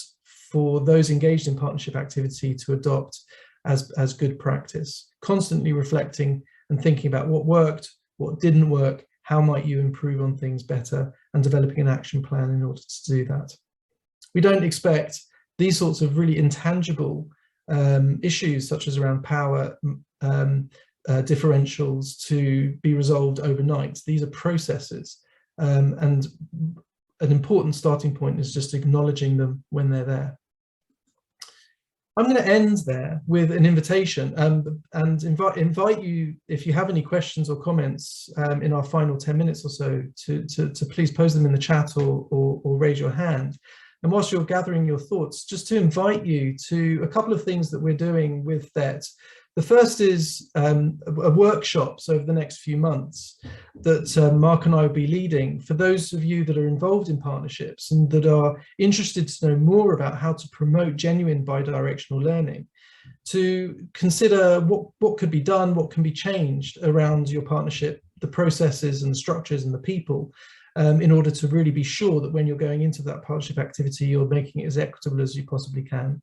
S2: for those engaged in partnership activity to adopt as good practice, constantly reflecting and thinking about what worked, what didn't work, how might you improve on things better, and developing an action plan in order to do that. We don't expect these sorts of really intangible issues, such as around power differentials, to be resolved overnight. These are processes, and an important starting point is just acknowledging them when they're there. I'm going to end there with an invitation and invite you, if you have any questions or comments in our final 10 minutes or so, to please pose them in the chat or raise your hand. And whilst you're gathering your thoughts, just to invite you to a couple of things that we're doing with THET. The first is workshops over the next few months that Mark and I will be leading for those of you that are involved in partnerships and that are interested to know more about how to promote genuine bidirectional learning, to consider what could be done, what can be changed around your partnership, the processes and the structures and the people, in order to really be sure that when you're going into that partnership activity, you're making it as equitable as you possibly can.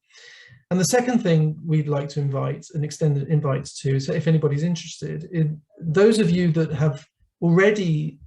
S2: And the second thing we'd like to invite and extend invites to is, if anybody's interested, in those of you that have already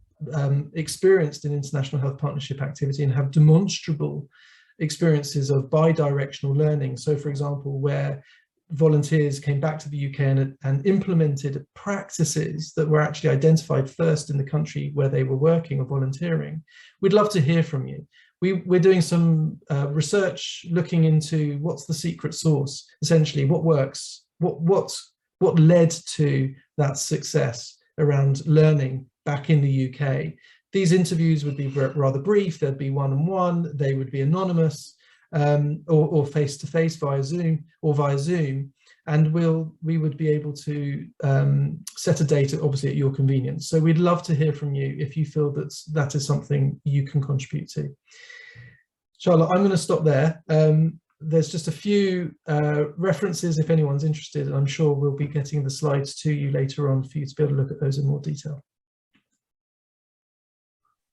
S2: experienced an international health partnership activity and have demonstrable experiences of bi-directional learning. So, for example, where volunteers came back to the UK and implemented practices that were actually identified first in the country where they were working or volunteering, we'd love to hear from you. We're doing some research looking into what's the secret sauce, essentially, what works, what led to that success around learning back in the UK. These interviews would be rather brief, they'd be one-on-one, they would be anonymous, or face-to-face via Zoom, and we would be able to set a date, obviously, at your convenience. So we'd love to hear from you if you feel that is something you can contribute to. Charlotte, I'm going to stop there. There's just a few references if anyone's interested, and I'm sure we'll be getting the slides to you later on for you to be able to look at those in more detail.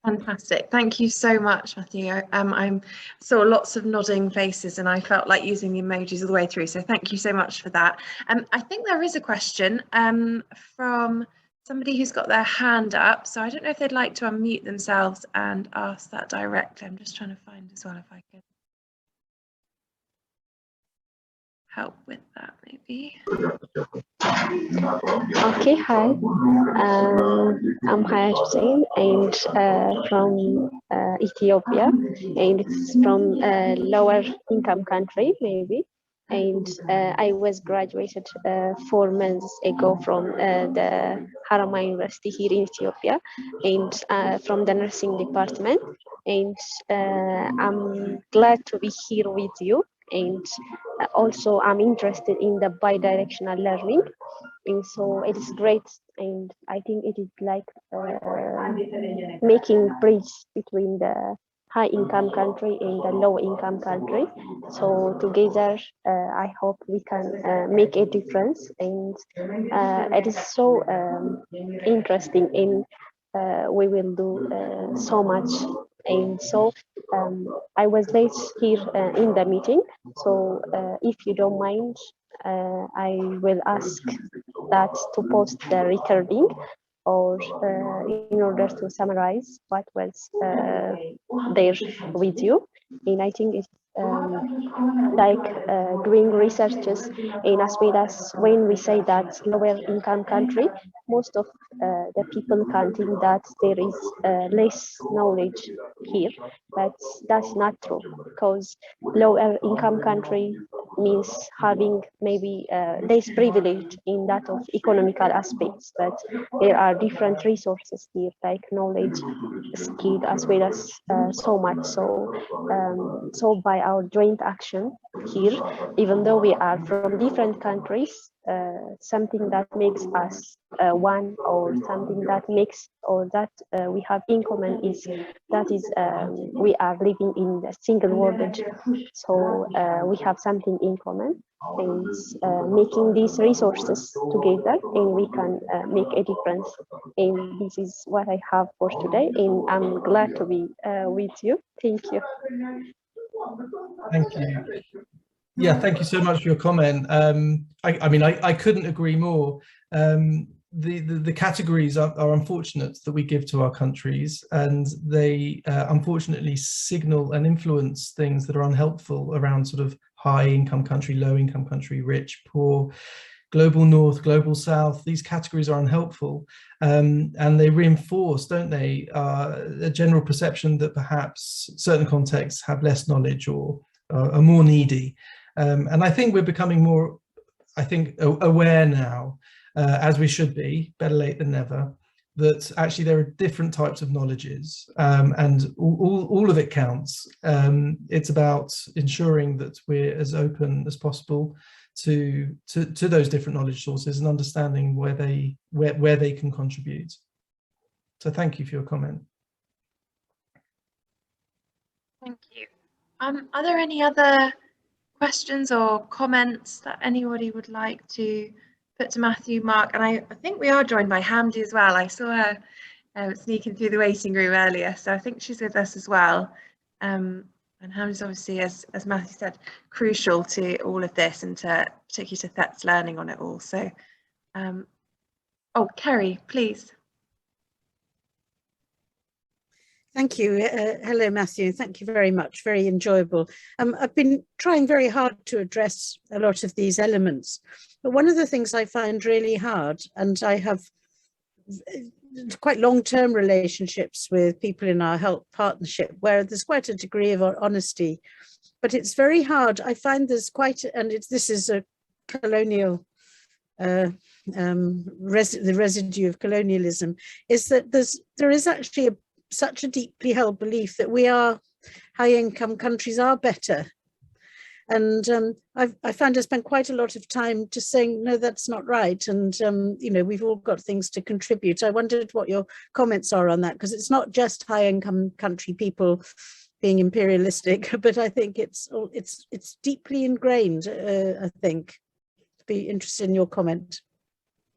S1: Fantastic. Thank you so much, Matthew. I saw lots of nodding faces and I felt like using the emojis all the way through. So thank you so much for that. I think there is a question from somebody who's got their hand up. So I don't know if they'd like to unmute themselves and ask that directly. I'm just trying to find as well if I can help with that maybe.
S4: Okay, hi. I'm Hayat Hussein and from Ethiopia, and it's from a lower income country maybe. And I was graduated 4 months ago from the Harama University here in Ethiopia, and from the nursing department. And I'm glad to be here with you. And also I'm interested in the bi-directional learning, and so it is great, and I think it is like making bridge between the high income country and the low income country. So together I hope we can make a difference, and it is so interesting, and we will do so much. And so I was late here in the meeting, so if you don't mind, I will ask that to post the recording, or in order to summarize what was there with you. And I think it's like doing researches, and as well as when we say that lower income country, most of the people can think that there is less knowledge here, but that's not true, because lower income country means having maybe less privilege in that of economical aspects, but there are different resources here, like knowledge, skill, as well as so much. So by our joint action here, even though we are from different countries, something that makes us one, or something that makes, or that we have in common, is we are living in a single world. So we have something in common, and making these resources together, and we can make a difference. And this is what I have for today, and I'm glad to be with you. Thank you.
S2: Thank you. Yeah, thank you so much for your comment. I mean, I couldn't agree more. The categories are unfortunate that we give to our countries, and they unfortunately signal and influence things that are unhelpful around sort of high income country, low income country, rich, poor, global north, global south. These categories are unhelpful, and they reinforce, don't they, a general perception that perhaps certain contexts have less knowledge or are more needy. And I think we're becoming more, aware now, as we should be, better late than never, that actually there are different types of knowledges, and all of it counts. It's about ensuring that we're as open as possible to those different knowledge sources and understanding where they can contribute. So thank you for your comment.
S1: Thank you. Are there any other questions or comments that anybody would like to put to Matthew, Mark? And I think we are joined by Hamdi as well. I saw her sneaking through the waiting room earlier, so I think she's with us as well. And Hamdi's obviously, as Matthew said, crucial to all of this, and particularly to Thet's learning on it all. So, oh, Kerry, please.
S5: Thank you. Hello, Matthew. Thank you very much. Very enjoyable. I've been trying very hard to address a lot of these elements, but one of the things I find really hard, and I have quite long-term relationships with people in our health partnership where there's quite a degree of honesty, but it's very hard. I find there's quite, and this is a colonial, the residue of colonialism, is that there is actually such a deeply held belief that high-income countries are better. And I found I spent quite a lot of time just saying, no, that's not right. And, you know, we've all got things to contribute. I wondered what your comments are on that, because it's not just high-income country people being imperialistic, but I think it's deeply ingrained, I think. Be interested in your comment.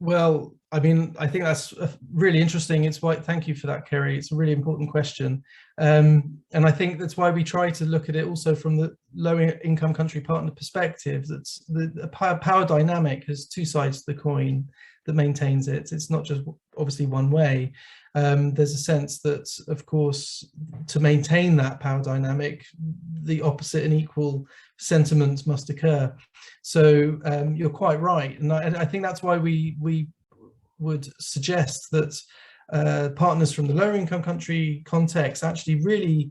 S2: Well, I mean, I think that's really interesting. Thank you for that, Kerry. It's a really important question. And I think that's why we try to look at it also from the low income country partner perspective. That's the power dynamic has two sides to the coin that maintains it. It's not just obviously one way. There's a sense that, of course, to maintain that power dynamic, the opposite and equal sentiments must occur. So you're quite right, and I think that's why we would suggest that partners from the lower income country context actually really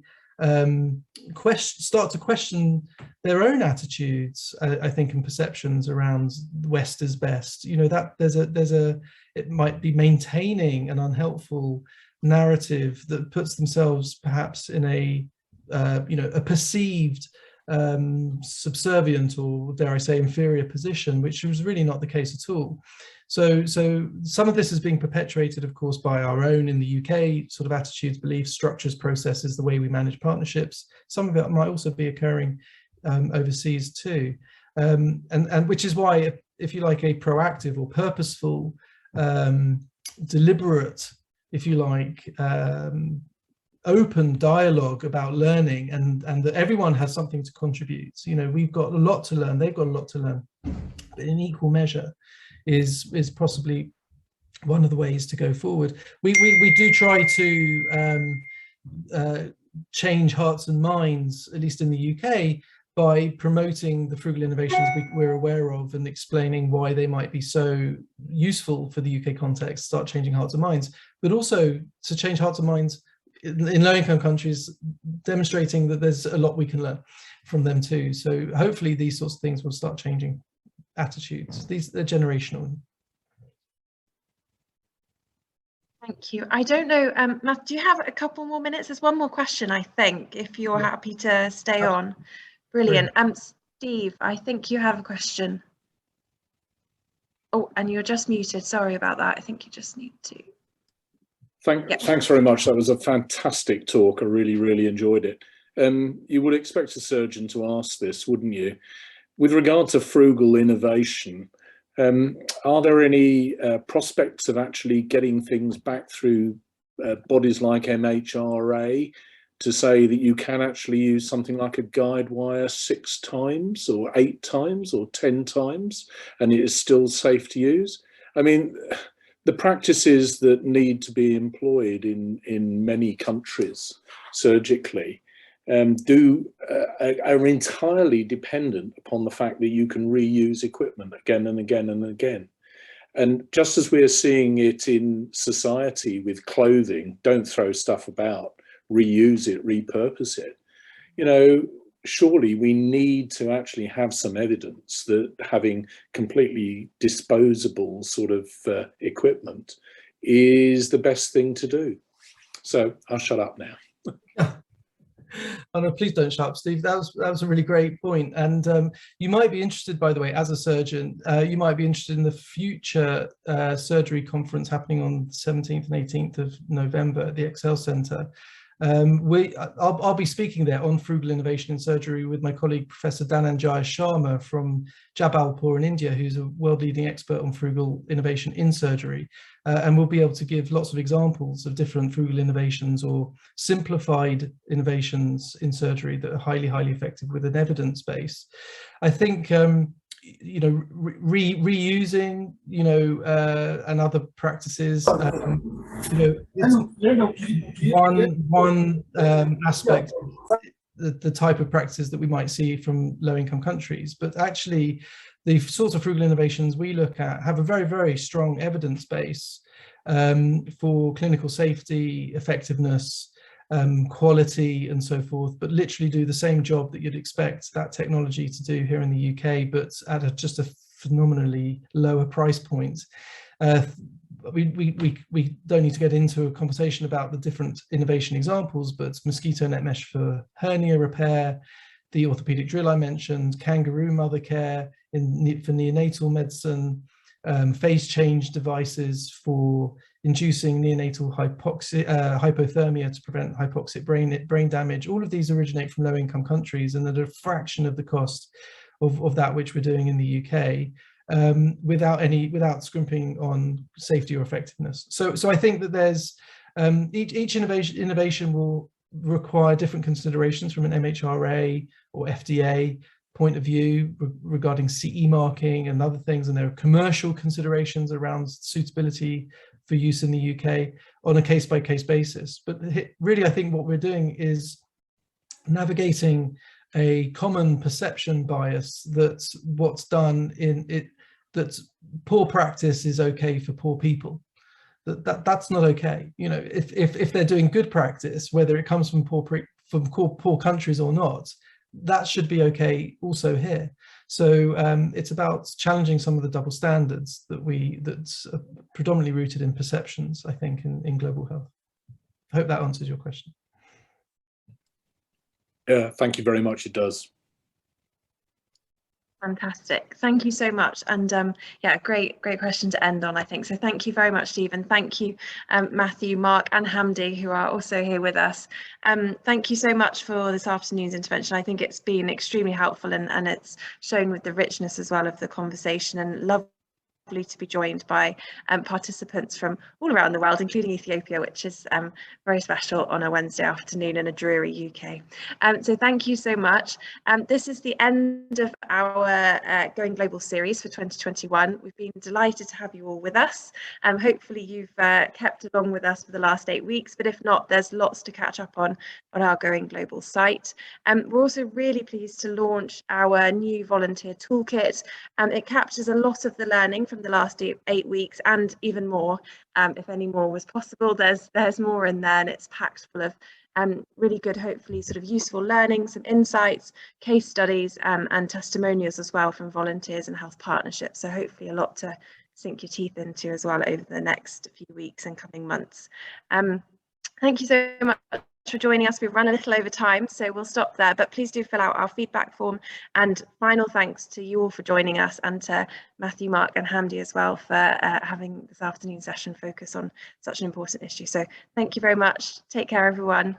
S2: start to question their own attitudes, I think, and perceptions around West is best. You know, that it might be maintaining an unhelpful narrative that puts themselves perhaps in a perceived subservient, or dare I say inferior position, which was really not the case at all. So some of this is being perpetuated, of course, by our own in the UK sort of attitudes, beliefs, structures, processes, the way we manage partnerships. Some of it might also be occurring overseas too, and which is why, if you like, a proactive or purposeful, deliberate, if you like, open dialogue about learning, and that everyone has something to contribute. You know, we've got a lot to learn, they've got a lot to learn, but in equal measure is possibly one of the ways to go forward. We do try to change hearts and minds, at least in the UK, by promoting the frugal innovations we're aware of and explaining why they might be so useful for the UK context, start changing hearts and minds, but also to change hearts and minds in low-income countries, demonstrating that there's a lot we can learn from them too. So hopefully these sorts of things will start changing attitudes. They're generational.
S1: Thank you. I don't know, Matt, do you have a couple more minutes? There's one more question, I think, if you're happy to stay on. Brilliant. Steve, I think you have a question. Oh, and you're just muted. Sorry about that. I think you just need to.
S6: Thanks very much. That was a fantastic talk. I really enjoyed it. You would expect a surgeon to ask this, wouldn't you? With regard to frugal innovation, are there any prospects of actually getting things back through bodies like MHRA to say that you can actually use something like a guide wire 6 times or 8 times or 10 times and it is still safe to use? I mean, the practices that need to be employed in many countries surgically are entirely dependent upon the fact that you can reuse equipment again and again and again. And just as we're seeing it in society with clothing, don't throw stuff about, reuse it, repurpose it, you know, surely we need to actually have some evidence that having completely disposable sort of equipment is the best thing to do. So I'll shut up now.
S2: Oh no, please don't shut up, Steve. That was a really great point. And you might be interested, by the way, as a surgeon, you might be interested in the future surgery conference happening on the 17th and 18th of November at the Excel Centre. I'll be speaking there on frugal innovation in surgery with my colleague Professor Dhananjaya Sharma from Jabalpur in India, who's a world-leading expert on frugal innovation in surgery, and we'll be able to give lots of examples of different frugal innovations or simplified innovations in surgery that are highly effective with an evidence base. I think you know, reusing, you know, and other practices, you know, it's one aspect, the type of practices that we might see from low-income countries, but actually the sorts of frugal innovations we look at have a very strong evidence base for clinical safety, effectiveness, quality and so forth, but literally do the same job that you'd expect that technology to do here in the UK, but at just a phenomenally lower price point. We don't need to get into a conversation about the different innovation examples, but mosquito net mesh for hernia repair, the orthopedic drill I mentioned, kangaroo mother care for neonatal medicine, phase change devices for inducing neonatal hypothermia to prevent hypoxic brain damage. All of these originate from low-income countries and at a fraction of the cost of that which we're doing in the UK, without scrimping on safety or effectiveness. So I think that there's each innovation will require different considerations from an MHRA or FDA point of view regarding CE marking and other things, and there are commercial considerations around suitability for use in the UK on a case-by-case basis. But really, I think what we're doing is navigating a common perception bias that what's done in it, that poor practice is okay for poor people. That's not okay. You know, if they're doing good practice, whether it comes from poor countries or not, that should be okay also here. So it's about challenging some of the double standards that's predominantly rooted in perceptions, I think, in global health. I hope that answers your question.
S6: Yeah, thank you very much. It does.
S1: Fantastic. Thank you so much. And yeah, great question to end on, I think. So thank you very much, Stephen. Thank you, Matthew, Mark and Hamdi, who are also here with us. Thank you so much for this afternoon's intervention. I think it's been extremely helpful and it's shown with the richness as well of the conversation, and lovely to be joined by participants from all around the world, including Ethiopia, which is very special on a Wednesday afternoon in a dreary UK. So thank you so much. This is the end of our Going Global series for 2021. We've been delighted to have you all with us. Hopefully you've kept along with us for the last 8 weeks, but if not, there's lots to catch up on our Going Global site. We're also really pleased to launch our new volunteer toolkit. It captures a lot of the learning from the last 8 weeks and even more, if any more was possible. There's more in there, and it's packed full of really good, hopefully sort of useful learning, some insights, case studies and testimonials as well from volunteers and health partnerships. So hopefully a lot to sink your teeth into as well over the next few weeks and coming months. Thank you so much for joining us. We've run a little over time, so we'll stop there, but please do fill out our feedback form. And final thanks to you all for joining us, and to Matthew, Mark and Hamdi as well for having this afternoon session focus on such an important issue. So thank you very much. Take care, everyone.